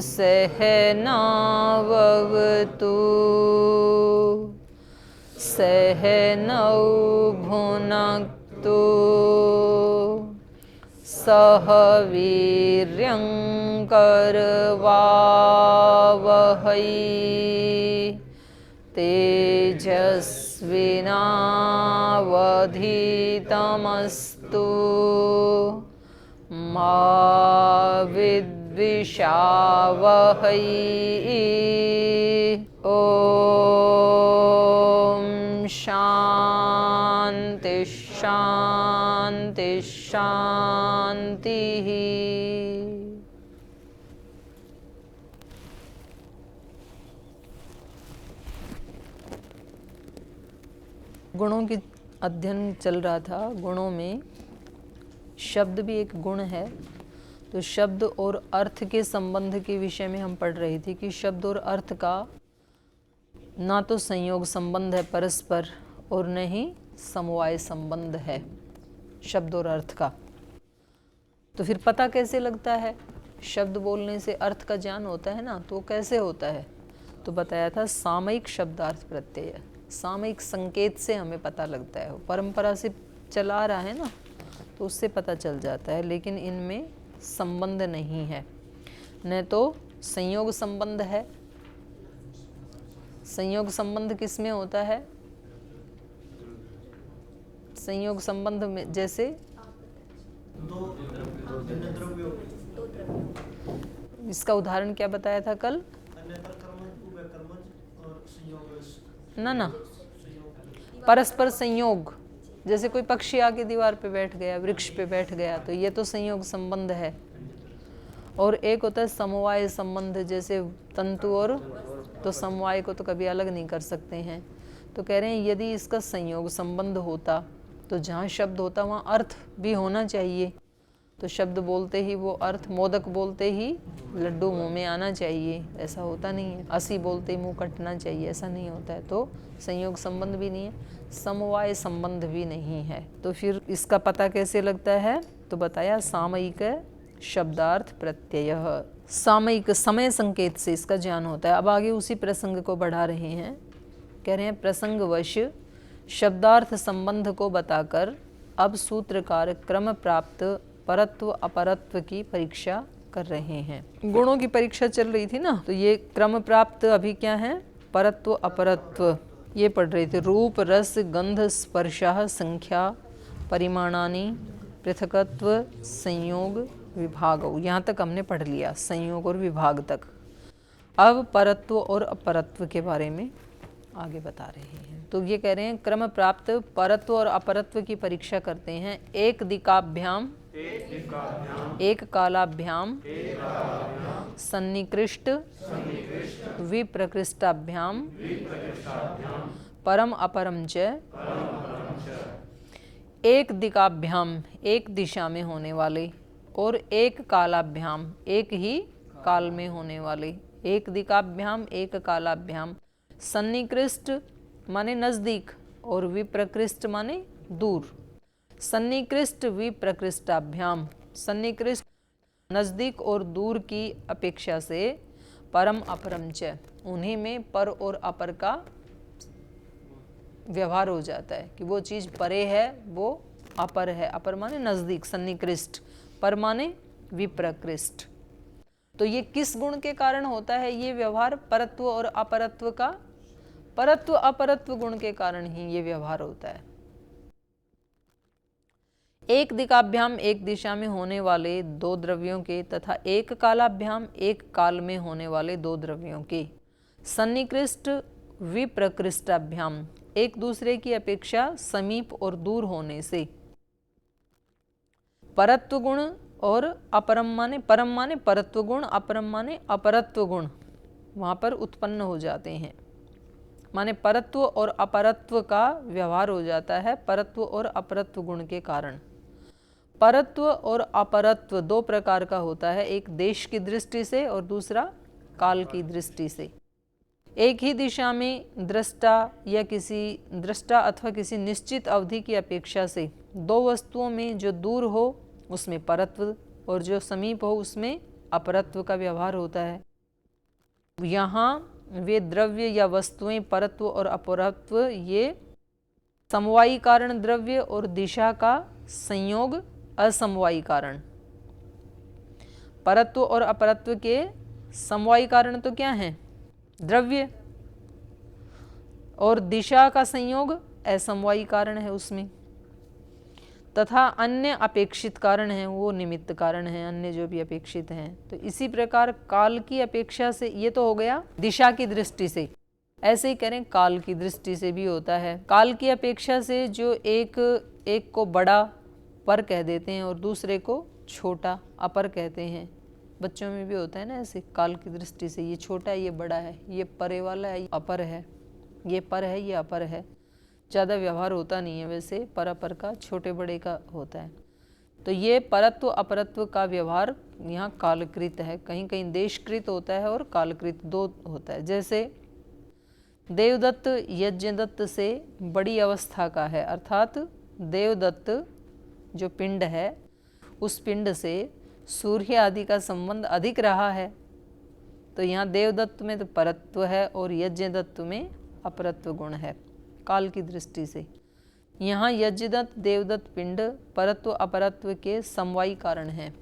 सहनाववतु सहनौ भुनक्तु सह वीर्यं करवावहै तेजस्विनावधीतमस्तु मा विद्विषावहै। ॐ शान्ति शान्ति शान्तिः। गुणों की अध्ययन चल रहा था। गुणों में शब्द भी एक गुण है। तो शब्द और अर्थ के संबंध के विषय में हम पढ़ रहे थे कि शब्द और अर्थ का ना तो संयोग संबंध है परस्पर और न ही समवाय संबंध है शब्द और अर्थ का। तो फिर पता कैसे लगता है? शब्द बोलने से अर्थ का ज्ञान होता है ना, तो कैसे होता है? तो बताया था सामयिक शब्दार्थ प्रत्यय, सामयिक संकेत से हमें पता लगता है। परंपरा से चला आ रहा है ना, तो उससे पता चल जाता है। लेकिन इनमें संबंध नहीं है, न तो संयोग संबंध है। संयोग संबंध किस में होता है? संयोग संबंध में जैसे इसका उदाहरण क्या बताया था कल? ना परस्पर संयोग। जैसे कोई पक्षी आके दीवार पे बैठ गया, वृक्ष पे बैठ गया, तो ये तो संयोग संबंध है। और एक होता है समवाय संबंध, जैसे तंतु और, तो समवाय को तो कभी अलग नहीं कर सकते हैं। तो कह रहे हैं यदि इसका संयोग संबंध होता तो जहाँ शब्द होता वहाँ अर्थ भी होना चाहिए। तो शब्द बोलते ही वो अर्थ, मोदक बोलते ही लड्डू मुंह में आना चाहिए, ऐसा होता नहीं है। असी बोलते ही मुंह कटना चाहिए, ऐसा नहीं होता है। तो संयोग संबंध भी नहीं है, समवाय संबंध भी नहीं है। तो फिर इसका पता कैसे लगता है? तो बताया सामयिक शब्दार्थ प्रत्यय, सामयिक समय संकेत से इसका ज्ञान होता है। अब आगे उसी प्रसंग को बढ़ा रहे हैं। कह रहे हैं प्रसंगवश शब्दार्थ संबंध को बताकर अब सूत्रकार क्रम प्राप्त परत्व अपरत्व की परीक्षा कर रहे हैं। गुणों की परीक्षा चल रही थी ना, तो ये क्रम प्राप्त अभी क्या है? परत्व अपरत्व ये पढ़ रहे थे। रूप रस गंध स्पर्शः संख्या परिमाणानि पृथकत्व संयोग विभाग, यहाँ तक हमने पढ़ लिया, संयोग और विभाग तक। अब परत्व और अपरत्व के बारे में आगे बता रहे हैं। तो ये कह रहे हैं क्रम प्राप्त परत्व और अपरत्व की परीक्षा करते हैं। एक दिकाभ्याम एक कालाभ्याम सन्निकृष्ट विप्रकृष्टाभ्याम परम अपरम च। एक दिकाभ्याम एक दिशा में होने वाले, और एक कालाभ्याम एक ही काल में होने वाले। एक दिकाभ्याम एक कालाभ्याम, सन्निकृष्ट माने नजदीक और विप्रकृष्ट माने दूर। सन्निकृष्ट विप्रकृष्टाभ्याम, सन्निकृष्ट नजदीक और दूर की अपेक्षा से परम अपरम च, उन्हीं में पर और अपर का व्यवहार हो जाता है कि वो चीज़ परे है, वो अपर है। अपर माने नजदीक, सन्निकृष्ट, पर माने विप्रकृष्ट। तो ये किस गुण के कारण होता है ये व्यवहार परत्व और अपरत्व का? परत्व अपरत्व गुण के कारण ही ये व्यवहार होता है। एक दिकाभ्याम एक दिशा में होने वाले दो द्रव्यों के तथा एक कालाभ्याम एक काल में होने वाले दो द्रव्यों के सन्निकृष्ट विप्रकृष्टाभ्याम एक दूसरे की अपेक्षा समीप और दूर होने से परत्व गुण और अपरम माने परम माने परत्व गुण, अपरम माने अपरत्व गुण वहाँ पर उत्पन्न हो जाते हैं। माने परत्व और अपरत्व का व्यवहार हो जाता है परत्व और अपरत्व गुण के कारण। परत्व और अपरत्व दो प्रकार का होता है, एक देश की दृष्टि से और दूसरा काल की दृष्टि से। एक ही दिशा में दृष्टा या किसी दृष्टा अथवा किसी निश्चित अवधि की अपेक्षा से दो वस्तुओं में जो दूर हो उसमें परत्व और जो समीप हो उसमें अपरत्व का व्यवहार होता है। यहाँ वे द्रव्य या वस्तुएं परत्व और अपरत्व ये समवायी कारण द्रव्य और दिशा का संयोग असमवायी कारण। परत्व और अपरत्व के समवायी कारण तो क्या है? द्रव्य, और दिशा का संयोग असमवायी कारण है उसमें, तथा अन्य अपेक्षित कारण हैं वो निमित्त कारण हैं, अन्य जो भी अपेक्षित हैं। तो इसी प्रकार काल की अपेक्षा से, ये तो हो गया दिशा की दृष्टि से, ऐसे ही करें काल की दृष्टि से भी होता है। काल की अपेक्षा से जो एक को बड़ा पर कह देते हैं और दूसरे को छोटा अपर कहते हैं। बच्चों में भी होता है ना ऐसे, काल की दृष्टि से ये छोटा है, ये बड़ा है, ये परे वाला है, ये अपर है, ये पर है, ये अपर है। ज़्यादा व्यवहार होता नहीं है वैसे, पर अपर का, छोटे बड़े का होता है। तो ये परत्व अपरत्व का व्यवहार यहाँ कालकृत है, कहीं कहीं देशकृत होता है और कालकृत दो होता है। जैसे देवदत्त यज्ञदत्त से बड़ी अवस्था का है, अर्थात देवदत्त जो पिंड है उस पिंड से सूर्य आदि का संबंध अधिक रहा है, तो यहाँ देवदत्त में तो परत्व है और यज्ञदत्त में अपरत्व गुण है काल की दृष्टि से। यहाँ यज्ञदत्त देवदत्त पिंड परत्व अपरत्व के समवायी कारण है।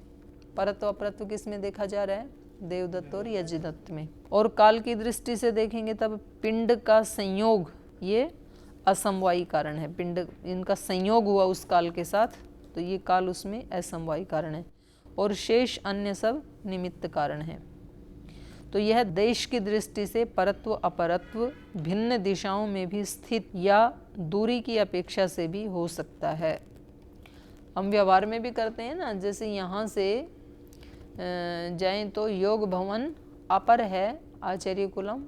परत्व अपरत्व किस में देखा जा रहा है? देवदत्त और यज्ञदत्त में। और काल की दृष्टि से देखेंगे तब पिंड का संयोग ये असमवायी कारण है। पिंड इनका संयोग हुआ उस काल के साथ, तो ये काल उसमें असमवायी कारण है, और शेष अन्य सब निमित्त कारण है। तो यह देश की दृष्टि से परत्व अपरत्व भिन्न दिशाओं में भी स्थित या दूरी की अपेक्षा से भी हो सकता है। हम व्यवहार में भी करते हैं ना, जैसे यहाँ से जाएं तो योग भवन अपर है, आचार्य कुलम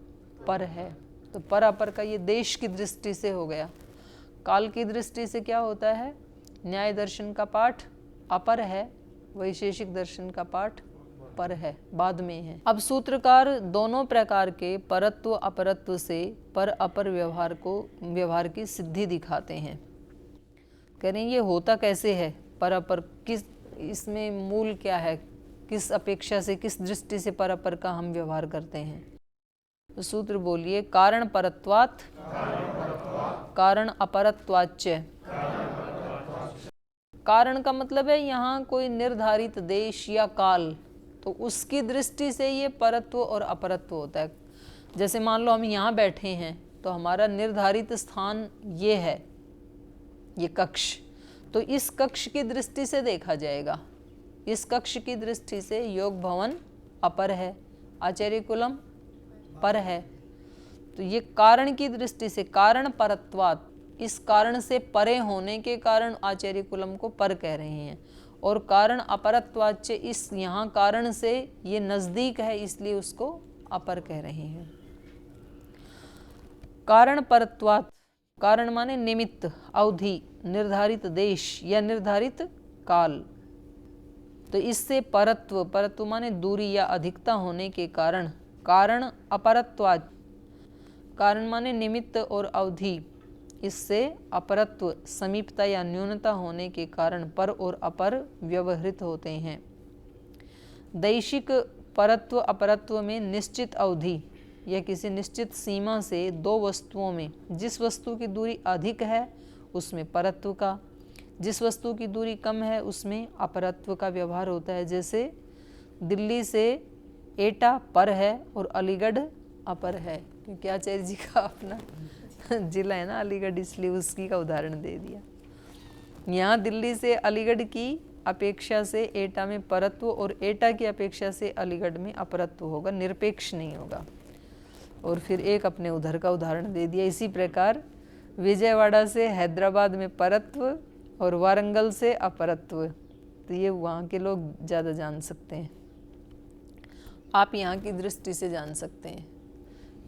पर है, तो पर अपर का ये देश की दृष्टि से हो गया। काल की दृष्टि से क्या होता है? न्याय दर्शन का पाठ अपर है, वैशेषिक दर्शन का पाठ पर है, बाद में है। अब सूत्रकार दोनों प्रकार के परत्व अपरत्व से पर अपर व्यवहार की सिद्धि दिखाते हैं। कह रहे हैं ये होता कैसे है? पर अपर किस, इसमें मूल क्या है? किस अपेक्षा से, किस दृष्टि से पर अपर का हम व्यवहार करते हैं? तो सूत्र बोलिए, कारण परत्वात् कारण अपरत्वाच्च। कारण का मतलब है यहाँ कोई निर्धारित देश या काल, तो उसकी दृष्टि से ये परत्व और अपरत्व होता है। जैसे मान लो हम यहाँ बैठे हैं तो हमारा निर्धारित स्थान ये है, ये कक्ष, तो इस कक्ष की दृष्टि से देखा जाएगा। इस कक्ष की दृष्टि से योग भवन अपर है, आचार्य कुलम पर है। तो ये कारण की दृष्टि से कारण परत्वात्, इस कारण से परे होने के कारण आचार्य कुलम को पर कह रहे हैं, और कारण अपरत्वाच्च, इस यहाँ कारण से ये नजदीक है इसलिए उसको अपर कह रहे हैं। कारण परत्वात्, कारण माने निमित्त, अवधि, निर्धारित देश या निर्धारित काल। तो इससे परत्व, परत्व माने दूरी या अधिकता होने के कारण कारण अपरत्वात्, कारण माने निमित्त और अवधि, इससे अपरत्व समीपता या न्यूनता होने के कारण पर और अपर व्यवहृत होते हैं। दैशिक परत्व अपरत्व में निश्चित अवधि या किसी निश्चित सीमा से दो वस्तुओं में जिस वस्तु की दूरी अधिक है उसमें परत्व का, जिस वस्तु की दूरी कम है उसमें अपरत्व का व्यवहार होता है। जैसे दिल्ली से एटा पर है और अलीगढ़ अपर है, क्योंकि आचार्य जी का अपना जिला है ना अलीगढ़, इसलिए उसकी का उदाहरण दे दिया। यहाँ दिल्ली से अलीगढ़ की अपेक्षा से एटा में परत्व और एटा की अपेक्षा से अलीगढ़ में अपरत्व होगा, निरपेक्ष नहीं होगा। और फिर एक अपने उधर का उदाहरण दे दिया। इसी प्रकार विजयवाड़ा से हैदराबाद में परत्व और वारंगल से अपरत्व, तो ये वहाँ के लोग ज़्यादा जान सकते हैं। आप यहाँ की दृष्टि से जान सकते हैं।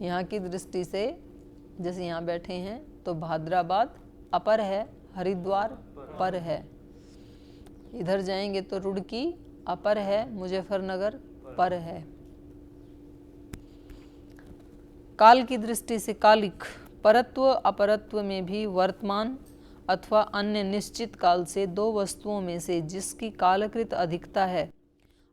यहाँ की दृष्टि से जैसे यहाँ बैठे हैं तो भाद्राबाद अपर है, हरिद्वार पर है। इधर जाएंगे तो रुड़की अपर है, मुजफ्फरनगर पर है। काल की दृष्टि से कालिक, परत्व अपरत्व में भी वर्तमान अथवा अन्य निश्चित काल से दो वस्तुओं में से जिसकी कालकृत अधिकता है,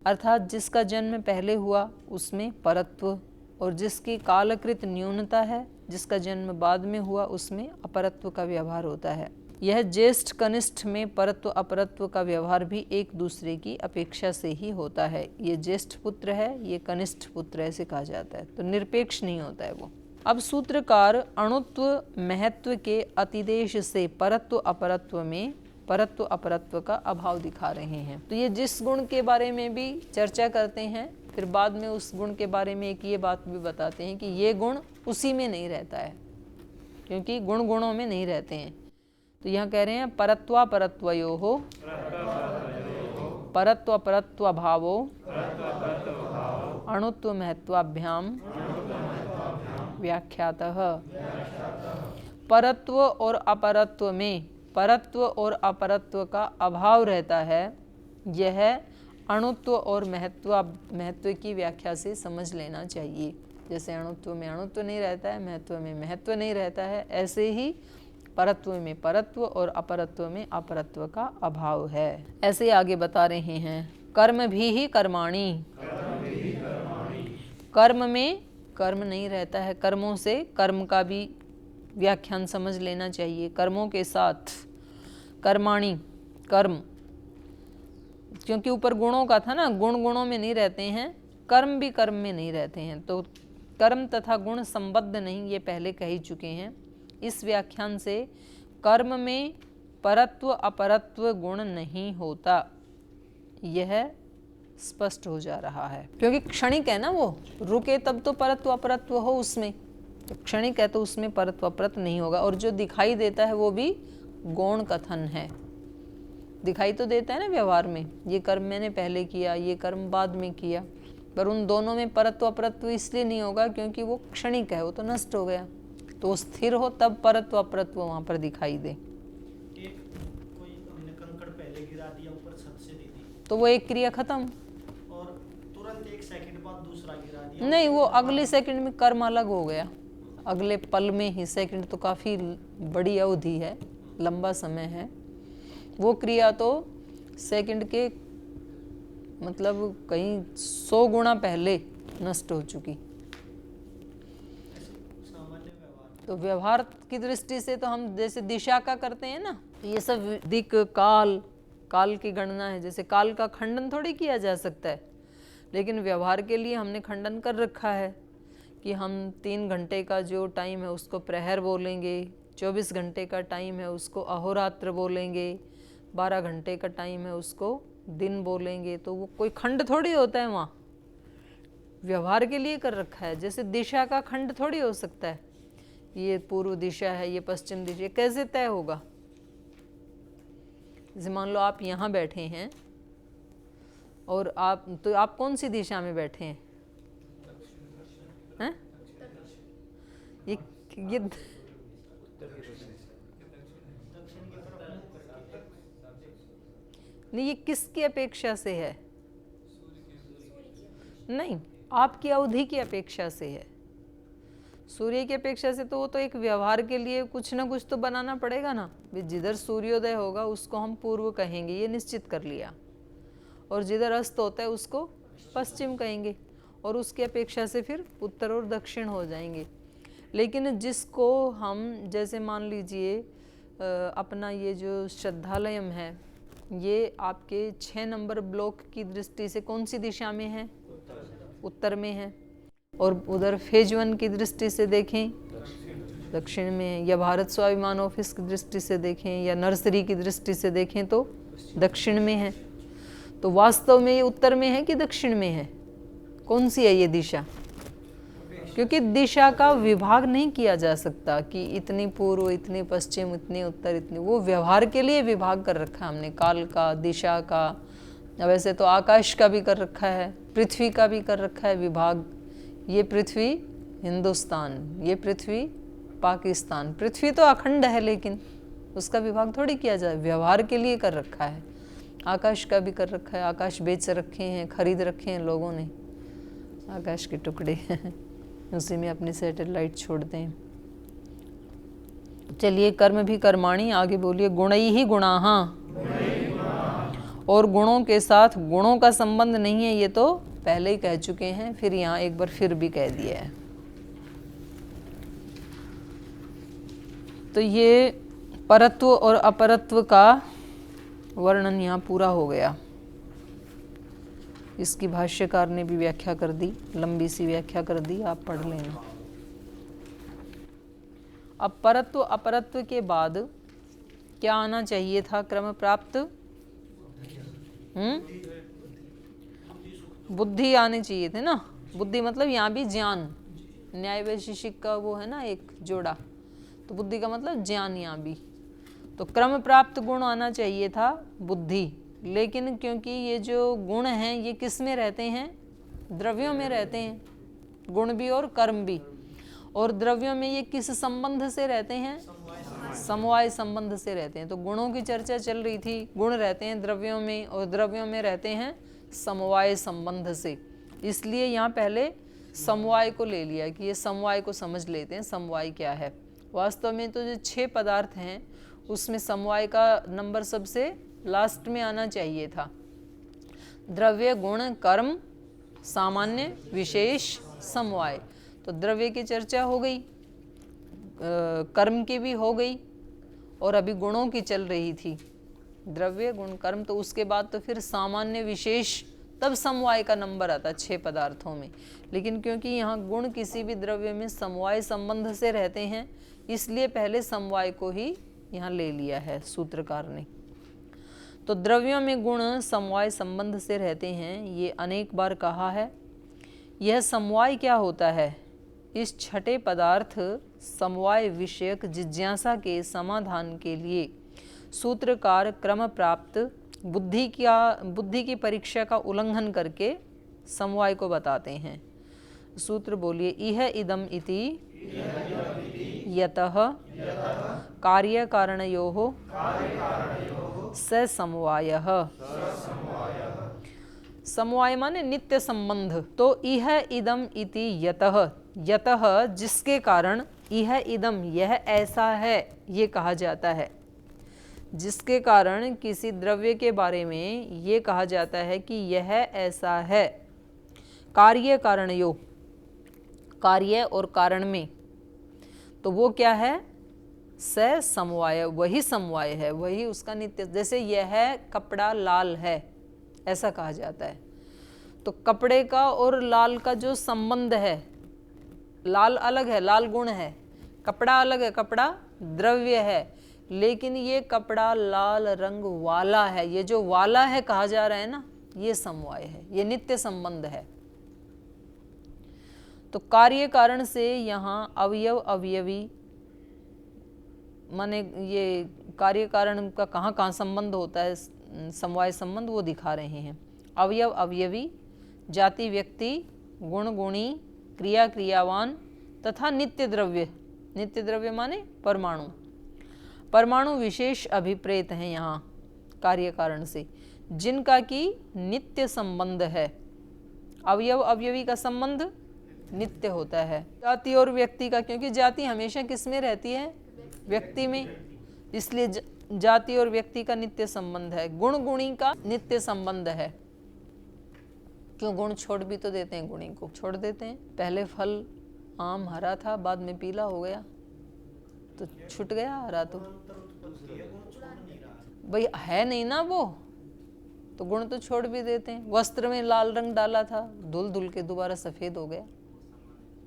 अर्थात जिसका जन्म पहले हुआ उसमें परत्व और जिसकी कालकृत न्यूनता है, जिसका जन्म बाद में हुआ, उसमें अपरत्व का व्यवहार होता है। यह ज्येष्ठ कनिष्ठ में परत्व अपरत्व का व्यवहार भी एक दूसरे की अपेक्षा से ही होता है। ये ज्येष्ठ पुत्र है, ये कनिष्ठ पुत्र, ऐसे कहा जाता है, तो निरपेक्ष नहीं होता है वो। अब सूत्रकार अणुत्व महत्व के अतिदेश से परत्व अपरत्व में परत्व अपरत्व का अभाव दिखा रहे हैं। तो ये जिस गुण के बारे में भी चर्चा करते हैं, फिर बाद में उस गुण के बारे में एक ये बात भी बताते हैं कि ये गुण उसी में नहीं रहता है, क्योंकि गुण गुणों में नहीं रहते हैं। तो यहाँ कह रहे हैं परत्वा परत्वयोः परत्व परत्व भावो अणुत्व महत्वाभ्याम व्याख्यातः। परत्व और अपरत्व में परत्व और अपरत्व का अभाव रहता है, यह अणुत्व और महत्व की व्याख्या से समझ लेना चाहिए। जैसे अणुत्व में अणुत्व नहीं रहता है, महत्व में महत्व नहीं रहता है, ऐसे ही परत्व में परत्व और अपरत्व में अपरत्व का अभाव है। ऐसे आगे बता रहे हैं, कर्म भी ही कर्माणि, कर्म में कर्म नहीं रहता है, कर्मों से कर्म का भी व्याख्यान समझ लेना चाहिए। कर्मों के साथ कर्माणि कर्म, क्योंकि ऊपर गुणों का था ना, गुण गुणों में नहीं रहते हैं, कर्म भी कर्म में नहीं रहते हैं, तो कर्म तथा गुण संबद्ध नहीं, ये पहले कह ही चुके हैं। इस व्याख्यान से कर्म में परत्व अपरत्व गुण नहीं होता, यह स्पष्ट हो जा रहा है। क्योंकि क्षणिक है ना, वो रुके तब तो परत्व अपरत्व हो उसमें, तो क्षणिक है तो उसमें परत्व अपरत्व नहीं होगा। और जो दिखाई देता है वो भी गौण कथन है, दिखाई तो देता है ना व्यवहार में, ये कर्म मैंने पहले किया, ये कर्म बाद में किया, पर उन दोनों में परत्व अपरत्व इसलिए नहीं होगा क्योंकि वो क्षणिक है, वो तो नष्ट हो गया। तो स्थिर हो तब परत्व अपरत्व वहां पर दिखाई दे। कोई हमने कंकड़ पहले गिरा दिया, ऊपर छत से दे दी, तो वो एक क्रिया खत्म, और तुरंत एक सेकंड बाद दूसरा गिरा दिया, नहीं, वो अगले सेकंड में कर्म अलग हो गया, अगले पल में ही। सेकंड तो काफी बड़ी अवधि है, लंबा समय है, वो क्रिया तो सेकंड के मतलब कहीं 100 गुना पहले नष्ट हो चुकी। तो व्यवहार की दृष्टि से तो हम जैसे दिशा का करते हैं ना, ये सब दिक काल, काल की गणना है। जैसे काल का खंडन थोड़ी किया जा सकता है, लेकिन व्यवहार के लिए हमने खंडन कर रखा है कि हम 3 घंटे का जो टाइम है उसको प्रहर बोलेंगे, 24 घंटे का टाइम है उसको अहोरात्र बोलेंगे, 12 घंटे का टाइम है उसको दिन बोलेंगे। तो वो कोई खंड थोड़ी होता है, वहाँ व्यवहार के लिए कर रखा है। जैसे दिशा का खंड थोड़ी हो सकता है, ये पूर्व दिशा है, ये पश्चिम दिशा, कैसे तय होगा? जैसे मान लो आप यहाँ बैठे हैं और आप कौन सी दिशा में बैठे हैं? हैं? ये नहीं, ये किसकी अपेक्षा से है? नहीं, आपकी अवधि की अपेक्षा से है। सूर्य की अपेक्षा से तो वो तो एक व्यवहार के लिए कुछ ना कुछ तो बनाना पड़ेगा ना। जिधर सूर्योदय होगा उसको हम पूर्व कहेंगे, ये निश्चित कर लिया, और जिधर अस्त होता है उसको पश्चिम कहेंगे, और उसकी अपेक्षा से फिर उत्तर और दक्षिण हो जाएंगे। लेकिन जिसको हम जैसे मान लीजिए अपना ये जो श्रद्धालयम है, ये आपके 6 नंबर ब्लॉक की दृष्टि से कौन सी दिशा में है? उत्तर में है। और उधर फेज 1 की दृष्टि से देखें दक्षिण में, या भारत स्वाभिमान ऑफिस की दृष्टि से देखें, या नर्सरी की दृष्टि से देखें तो दक्षिण में है। तो वास्तव में ये उत्तर में है कि दक्षिण में है? कौन सी है ये दिशा? क्योंकि दिशा का विभाग नहीं किया जा सकता कि इतनी पूर्व, इतनी पश्चिम, इतनी उत्तर, इतनी, वो व्यवहार के लिए विभाग कर रखा है हमने, काल का, दिशा का। वैसे तो आकाश का भी कर रखा है, पृथ्वी का भी कर रखा है विभाग। ये पृथ्वी हिंदुस्तान, ये पृथ्वी पाकिस्तान। पृथ्वी तो अखंड है, लेकिन उसका विभाग थोड़ी किया जाए, व्यवहार के लिए कर रखा है। आकाश का भी कर रखा है, आकाश बेच रखे हैं, खरीद रखे हैं लोगों ने आकाश के टुकड़े उसी में अपनी सैटेलाइट छोड़ते हैं। चलिए, कर्म भी कर्माणि, आगे बोलिए। गुणई ही गुणाः, और गुणों के साथ गुणों का संबंध नहीं है, ये तो पहले ही कह चुके हैं, फिर यहाँ एक बार फिर भी कह दिया है। तो ये परत्व और अपरत्व का वर्णन यहाँ पूरा हो गया। इसकी भाष्यकार ने भी व्याख्या कर दी, लंबी सी व्याख्या कर दी, आप पढ़ लेना। अब परत्व अपरत्व के बाद क्या आना चाहिए था क्रम प्राप्त? बुद्धि आने चाहिए थे ना। बुद्धि मतलब यहाँ भी ज्ञान, न्याय वैशेषिक का वो है ना एक जोड़ा, तो बुद्धि का मतलब ज्ञान यहाँ भी। तो क्रम प्राप्त गुण आना चाहिए था बुद्धि, लेकिन क्योंकि ये जो गुण हैं ये किस में रहते हैं? द्रव्यों में रहते हैं, गुण भी और कर्म भी। और द्रव्यों में ये किस संबंध से रहते हैं? समवाय संबंध से रहते हैं। तो गुणों की चर्चा चल रही थी, गुण रहते हैं द्रव्यों में और द्रव्यों में रहते हैं समवाय संबंध से। इसलिए यहाँ पहले समवाय को ले लिया कि ये समवाय को समझ लेते हैं, समवाय क्या है। वास्तव में तो जो 6 पदार्थ हैं उसमें समवाय का नंबर सबसे लास्ट में आना चाहिए था। द्रव्य, गुण, कर्म, सामान्य, विशेष, समवाय। तो द्रव्य की चर्चा हो गई, कर्म की भी हो गई, और अभी गुणों की चल रही थी, द्रव्य, गुण, कर्म। तो उसके बाद तो फिर सामान्य, विशेष, तब समवाय का नंबर आता 6 पदार्थों में। लेकिन क्योंकि यहाँ गुण किसी भी द्रव्य में समवाय संबंध से रहते हैं, इसलिए पहले समवाय को ही यहाँ ले लिया है सूत्रकार ने। तो द्रव्यों में गुण समवाय संबंध से रहते हैं, ये अनेक बार कहा है। यह समवाय क्या होता है? इस छठे पदार्थ समवाय विषयक जिज्ञासा के समाधान के लिए सूत्रकार क्रम प्राप्त बुद्धि की परीक्षा का उल्लंघन करके समवाय को बताते हैं। सूत्र बोलिए, इह इदम इति यतः कार्य कारणयोः स समवायः। समवाय माने नित्य संबंध। तो इह इदम इति यतः, यतः जिसके कारण, इह इदम यह ऐसा है, ये कहा जाता है। जिसके कारण किसी द्रव्य के बारे में ये कहा जाता है कि यह ऐसा है। कार्य कारणयोः, कार्य और कारण में, तो वो क्या है? स समवाय, वही समवाय है, वही उसका नित्य। जैसे यह कपड़ा लाल है, ऐसा कहा जाता है। तो कपड़े का और लाल का जो संबंध है, लाल अलग है, लाल गुण है, कपड़ा अलग है, कपड़ा द्रव्य है, लेकिन ये कपड़ा लाल रंग वाला है। ये जो वाला है कहा जा रहा है ना, ये समवाय है, ये नित्य संबंध है। तो कार्य कारण से यहाँ अवयव अवयवी, माने ये कार्य कारण का कहाँ कहाँ संबंध होता है, समवाय संबंध, वो दिखा रहे हैं। अवयव अवयवी, जाति व्यक्ति, गुण गुणी, क्रिया क्रियावान तथा नित्य द्रव्य। नित्य द्रव्य माने परमाणु। परमाणु विशेष अभिप्रेत हैं यहाँ कार्य कारण से, जिनका की नित्य संबंध है। अवयव अवयवी का संबंध नित्य होता है। जाति और व्यक्ति का, क्योंकि जाति हमेशा किस में रहती है? व्यक्ति में, इसलिए जाति और व्यक्ति का नित्य संबंध है। गुण गुणी का नित्य संबंध है। क्यों? गुण छोड़ भी तो देते हैं, गुणी को छोड़ देते हैं। पहले फल आम हरा था, बाद में पीला हो गया, तो छूट गया हरा। तो भाई है नहीं ना वो, तो गुण तो छोड़ भी देते हैं। वस्त्र में लाल रंग डाला था, धुल धुल के दोबारा सफेद हो गया,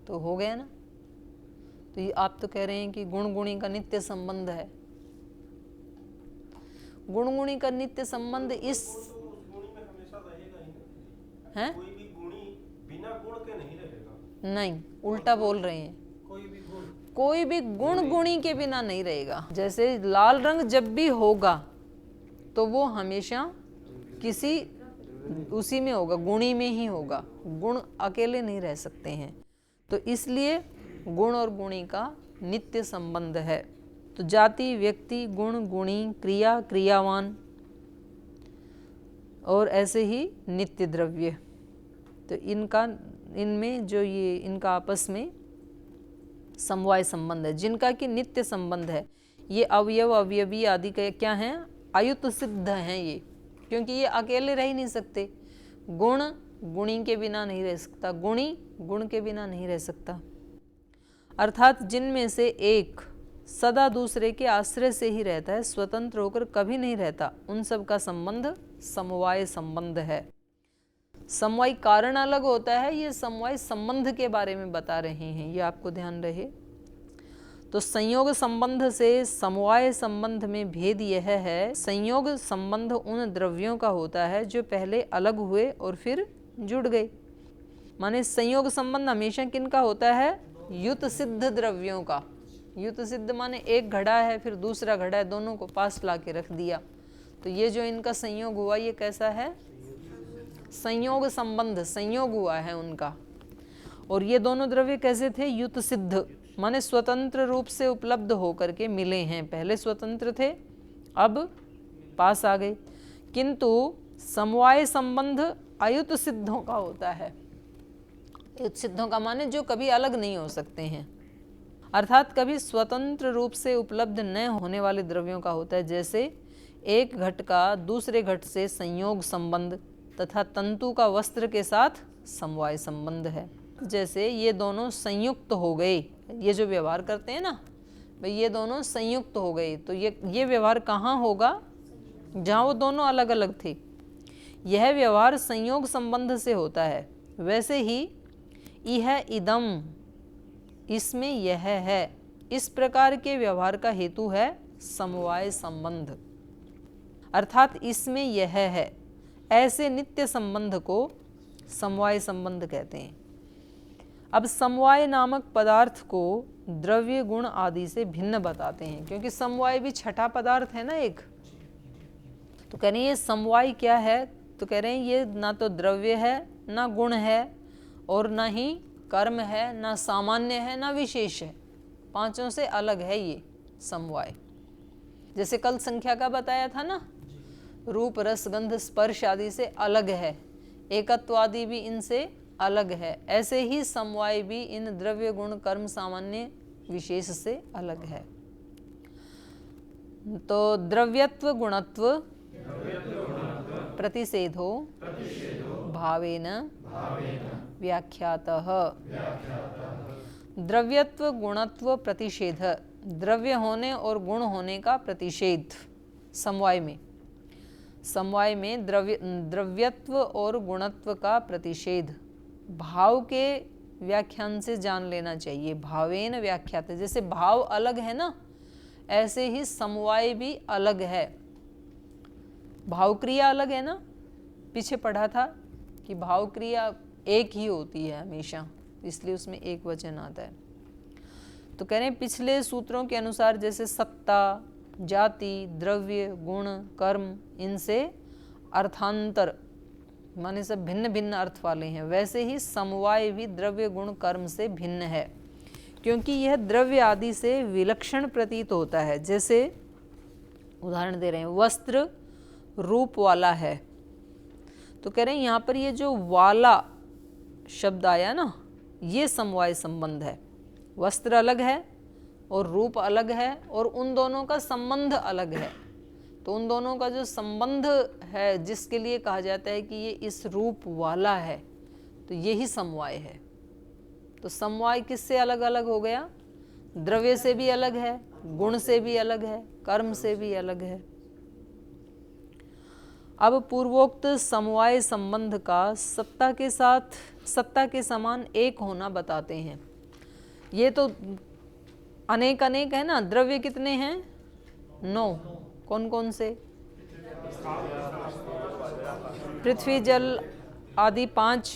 तो हो गया ना। तो ये आप तो कह रहे हैं कि गुण गुणी का नित्य संबंध है। गुण गुणी का नित्य संबंध इस है, कोई भी गुणी बिना गुण के नहीं रहेगा। नहीं, उल्टा बोल रहे हैं। कोई भी गुण गुणी के बिना नहीं रहेगा। जैसे लाल रंग जब भी होगा तो वो हमेशा किसी उसी में होगा, गुणी में ही होगा। गुण अकेले नहीं रह सकते हैं। तो इसलिए गुण और गुणी का नित्य संबंध है। तो जाति व्यक्ति, गुण गुणी, क्रिया क्रियावान, और ऐसे ही नित्य द्रव्य। तो इनमें जो ये इनका आपस में समवाय संबंध है, जिनका कि नित्य संबंध है। ये अवयव अवयवी आदि के क्या हैं? आयुत सिद्ध हैं ये, क्योंकि ये अकेले रह ही नहीं सकते। गुण गुणी के बिना नहीं रह सकता, गुणी गुण के बिना नहीं रह सकता। अर्थात जिनमें से एक सदा दूसरे के आश्रय से ही रहता है, स्वतंत्र होकर कभी नहीं रहता, उन सब का संबंध समवाय संबंध है। समवाय कारण अलग होता है, ये समवाय संबंध के बारे में बता रहे हैं, ये आपको ध्यान रहे। तो संयोग संबंध से समवाय संबंध में भेद यह है, संयोग संबंध उन द्रव्यों का होता है जो पहले अलग हुए और फिर जुड़ गए। माने संयोग संबंध हमेशा किनका होता है? युत सिद्ध द्रव्यों का। युत सिद्ध माने एक घड़ा है फिर दूसरा घड़ा है, दोनों को पास ला के रख दिया, तो ये जो इनका संयोग हुआ ये कैसा है? संयोग संबंध, संयोग हुआ है उनका। और ये दोनों द्रव्य कैसे थे? युत सिद्ध, माने स्वतंत्र रूप से उपलब्ध होकर के मिले हैं। पहले स्वतंत्र थे, अब पास आ गए। किंतु समवाय संबंध अयुत सिद्धों का होता है। युत सिद्धों का माने जो कभी अलग नहीं हो सकते हैं, अर्थात कभी स्वतंत्र रूप से उपलब्ध न होने वाले द्रव्यों का होता है। जैसे एक घट का दूसरे घट से संयोग संबंध तथा तंतु का वस्त्र के साथ समवाय संबंध है। जैसे ये दोनों संयुक्त हो गए, ये जो व्यवहार करते हैं ना भाई, ये दोनों संयुक्त हो गए, तो ये व्यवहार कहाँ होगा? जहाँ वो दोनों अलग अलग थे। यह व्यवहार संयोग संबंध से होता है। वैसे ही यह इदम, इसमें यह है, इस प्रकार के व्यवहार का हेतु है समवाय संबंध, अर्थात इसमें यह है। ऐसे नित्य संबंध को समवाय संबंध कहते हैं। अब समवाय नामक पदार्थ को द्रव्य गुण आदि से भिन्न बताते हैं, क्योंकि समवाय भी छठा पदार्थ है ना एक। तो कह रहे हैं ये समवाय क्या है? तो कह रहे हैं ये ना तो द्रव्य है, ना गुण है, और ना ही कर्म है, ना सामान्य है, ना विशेष है। पांचों से अलग है ये समवाय। जैसे कल संख्या का बताया था ना, रूप रस गंध स्पर्श आदि से अलग है, एकत्व आदि भी इनसे अलग है। ऐसे ही समवाय भी इन द्रव्य गुण कर्म सामान्य विशेष से अलग है। तो द्रव्यत्व गुणत्व प्रतिषेधो भावेन व्याख्यातः। द्रव्यत्व गुणत्व प्रतिषेध, द्रव्य होने और गुण होने का प्रतिषेध समवाय में। समवाय में द्रव्यत्व और गुणत्व का प्रतिषेध भाव के व्याख्यान से जान लेना चाहिए। भावेन व्याख्यात, जैसे भाव अलग है ना, ऐसे ही समवाय भी अलग है। भाव क्रिया अलग है ना, पीछे पढ़ा था कि भाव क्रिया एक ही होती है हमेशा, इसलिए उसमें एक वचन आता है। तो कह रहे हैं पिछले सूत्रों के अनुसार जैसे सत्ता, जाति, द्रव्य, गुण, कर्म, इनसे अर्थांतर माने सब भिन्न भिन्न अर्थ वाले हैं, वैसे ही समवाय भी द्रव्य गुण कर्म से भिन्न है, क्योंकि यह द्रव्य आदि से विलक्षण प्रतीत होता है। जैसे उदाहरण दे रहे हैं, वस्त्र रूप वाला है, तो कह रहे हैं यहाँ पर ये जो वाला शब्द आया ना, ये समवाय संबंध है। वस्त्र अलग है और रूप अलग है, और उन दोनों का संबंध अलग है। तो उन दोनों का जो संबंध है, जिसके लिए कहा जाता है कि ये इस रूप वाला है, तो यही समवाय है। तो समवाय किससे अलग अलग हो गया? द्रव्य से भी अलग है, गुण से भी अलग है, कर्म से भी अलग है। अब पूर्वोक्त समवाय संबंध का सत्ता के साथ सत्ता के समान एक होना बताते हैं। ये तो अनेक अनेक है ना, द्रव्य कितने हैं? 9। कौन कौन से? पृथ्वी जल आदि 5,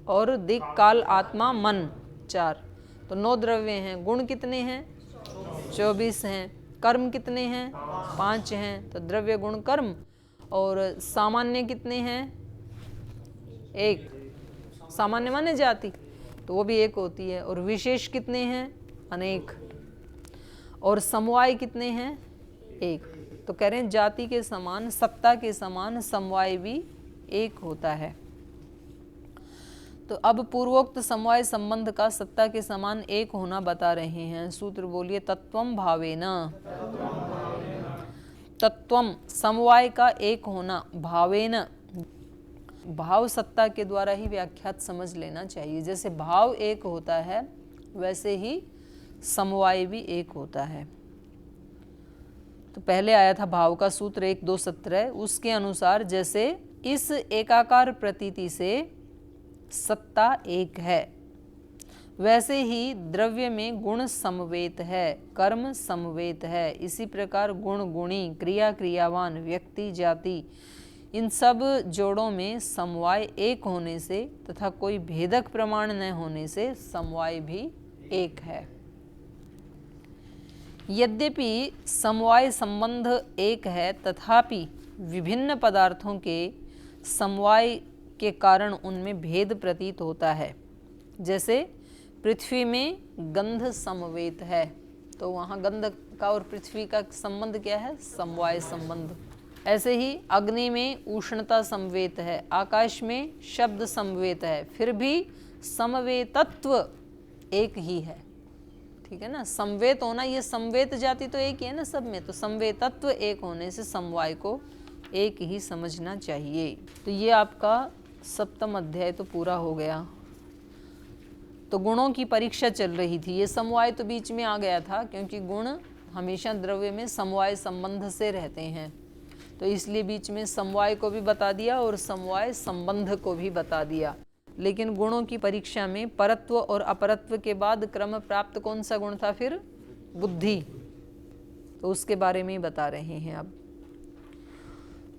और दिक् काल आत्मा मन 4। तो 9 द्रव्य हैं। गुण कितने हैं? 24 हैं। कर्म कितने हैं? 5 हैं। तो द्रव्य गुण कर्म। और सामान्य कितने हैं? 1। सामान्य माने जाति, तो वो भी 1 होती है। और विशेष कितने हैं? अनेक। और समवाय कितने हैं? 1। तो कह रहे हैं जाति के समान, सत्ता के समान समवाय भी 1 होता है। तो अब पूर्वोक्त समवाय संबंध का सत्ता के समान 1 होना बता रहे हैं। सूत्र बोलिए, तत्वम भावेन। तत्वम समवाय का 1 होना, भावेन भाव सत्ता के द्वारा ही व्याख्यात समझ लेना चाहिए। जैसे भाव एक होता है वैसे ही समवाय भी एक होता है। तो पहले आया था भाव का सूत्र 1-2-17, उसके अनुसार जैसे इस एकाकार प्रतीति से सत्ता एक है, वैसे ही द्रव्य में गुण समवेत है, कर्म समवेत है। इसी प्रकार गुण, गुणी, क्रिया, क्रियावान, व्यक्ति, जाति, इन सब जोड़ों में समवाय एक होने से तथा कोई भेदक प्रमाण न होने से समवाय भी एक है। यद्यपि समवाय संबंध एक है तथापि विभिन्न पदार्थों के समवाय के कारण उनमें भेद प्रतीत होता है। जैसे पृथ्वी में गंध समवेत है, तो वहाँ गंध का और पृथ्वी का संबंध क्या है? समवाय संबंध। ऐसे ही अग्नि में उष्णता समवेत है, आकाश में शब्द समवेत है, फिर भी समवेतत्व एक ही है। ठीक है ना, समवेत होना, ये समवेत जाति तो एक ही है ना सब में, तो समवेतत्व एक होने से समवाय को एक ही समझना चाहिए। तो ये आपका सप्तम अध्याय तो पूरा हो गया। तो गुणों की परीक्षा चल रही थी, ये समवाय तो बीच में आ गया था क्योंकि गुण हमेशा द्रव्य में समवाय संबंध से रहते हैं, तो इसलिए बीच में समवाय को भी बता दिया और समवाय संबंध को भी बता दिया। लेकिन गुणों की परीक्षा में परत्व और अपरत्व के बाद क्रम प्राप्त कौन सा गुण था फिर? बुद्धि। तो उसके बारे में ही बता रहे हैं अब।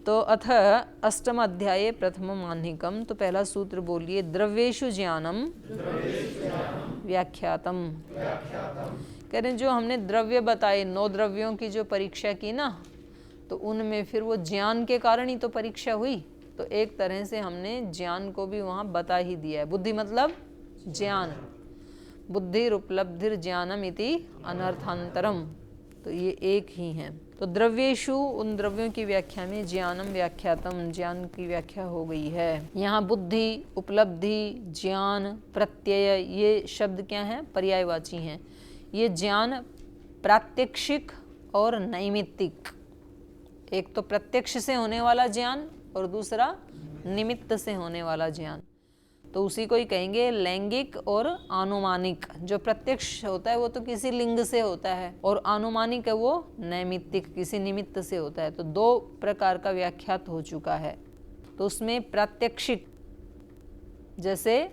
तो अथ अष्टम अध्याये प्रथम मान्हिकम, तो पहला सूत्र बोलिए, द्रव्येषु ज्ञानम व्याख्यातम। कह रहे जो हमने द्रव्य बताए, 9 द्रव्यों की जो परीक्षा की ना, तो उनमें फिर वो ज्ञान के कारण ही तो परीक्षा हुई, तो एक तरह से हमने ज्ञान को भी वहाँ बता ही दिया है। बुद्धि मतलब ज्ञान, बुद्धिर उपलब्धिर ज्ञानम इति अनर्थांतरम, तो ये एक ही है। तो द्रव्येषु, उन द्रव्यों की व्याख्या में ज्ञानम व्याख्यातम, ज्ञान की व्याख्या हो गई है। यहाँ बुद्धि, उपलब्धि, ज्ञान, प्रत्यय, ये शब्द क्या हैं? पर्यायवाची हैं। ये ज्ञान प्रात्यक्षिक और नैमित्तिक, एक तो प्रत्यक्ष से होने वाला ज्ञान और दूसरा निमित्त से होने वाला ज्ञान, तो उसी को ही कहेंगे लैंगिक और आनुमानिक। जो प्रत्यक्ष होता है वो तो किसी लिंग से होता है, और आनुमानिक है वो नैमित्तिक, किसी निमित्त से होता है। तो 2 प्रकार का व्याख्यात हो चुका है। तो उसमें प्रात्यक्षिक, जैसे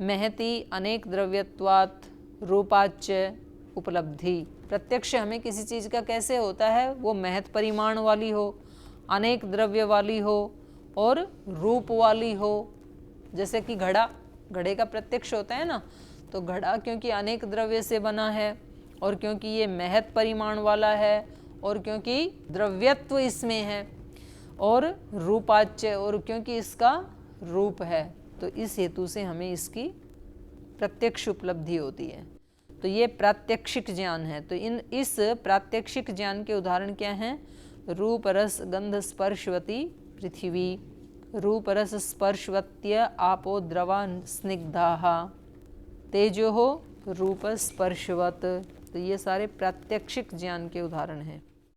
महति अनेक द्रव्यत्वात् रूपाच्य उपलब्धि। प्रत्यक्ष हमें किसी चीज़ का कैसे होता है? वो महत परिमाण वाली हो, अनेक द्रव्य वाली हो और रूप वाली हो। जैसे कि घड़ा, घड़े का प्रत्यक्ष होता है ना, तो घड़ा क्योंकि अनेक द्रव्य से बना है और क्योंकि ये महत परिमाण वाला है और क्योंकि द्रव्यत्व इसमें है और रूपाच्य, और क्योंकि इसका रूप है, तो इस हेतु से हमें इसकी प्रत्यक्ष उपलब्धि होती है। तो ये प्रात्यक्षिक ज्ञान है। तो इस प्रात्यक्षिक ज्ञान के उदाहरण क्या हैं? रूप रस गंध स्पर्शवती पृथ्वी, रूप रस स्पर्शवत्य आपो द्रवा स्निग्धाः, तेजो रूप स्पर्शवत। तो ये सारे प्रात्यक्षिक ज्ञान के उदाहरण हैं।